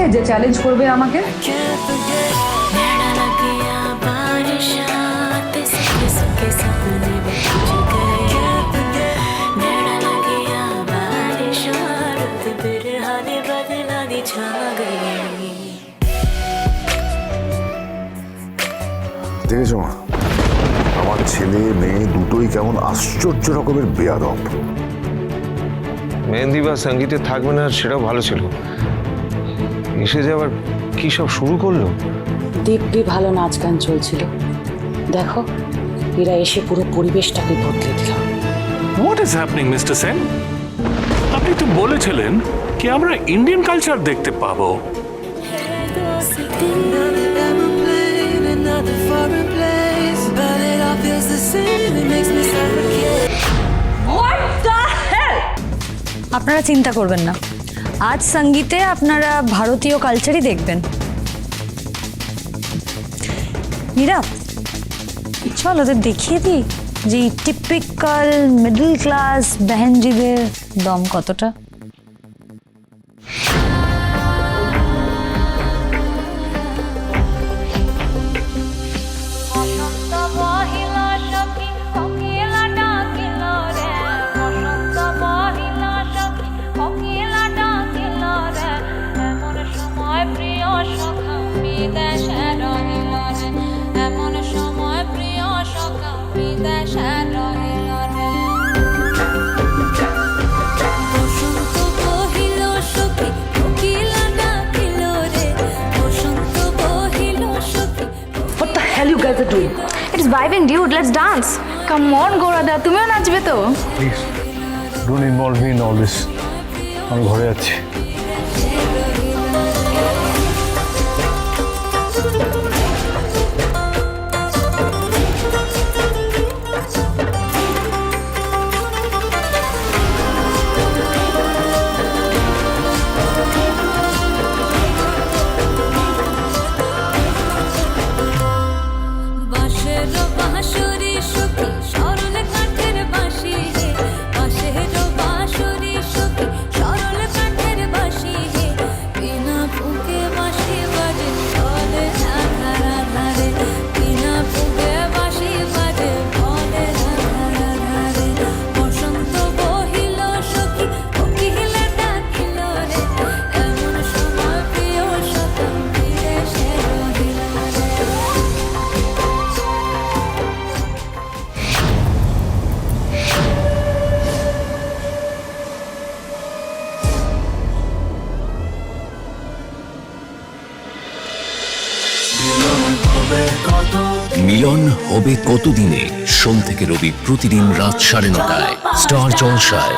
আছে যে চ্যালেঞ্জ করবে আমাকে? দেখেছো মা, আমার ছেলে মেয়ে দুটোই কেমন আশ্চর্য রকমের বেয়াদব। মেহেন্দি বা সঙ্গীতে থাকবে না সেটাও ভালো ছিল, এসে যাওয়ার কি সব শুরু করলো। দিব্যি ভালো নাচ গান চলছিল, দেখো এরা এসে পুরো পরিবেশটাকে বদলে দিল। What is happening mister Sen? আপনি তো বলেছিলেন কি আমরা ইন্ডিয়ান কালচার দেখতে পাবো। আপনারা চিন্তা করবেন না, আজ সঙ্গীতে আপনারা ভারতীয় কালচারই দেখবেন। মীরা, চল ওদের দেখিয়ে দিই যে টিপিক্যাল মিডল ক্লাস বেহেনজিদের দম কতটা। What the hell you guys are doing? It's vibing, dude. Let's dance. Come on, Gorada. তুমিও নাচবে তো? Please don't involve me in all this. আমি ঘরে যাচ্ছি। মিলন হবে কতদিনে? সোম থেকে রবি প্রতিদিন রাত 9:30টায় স্টার জলসায়।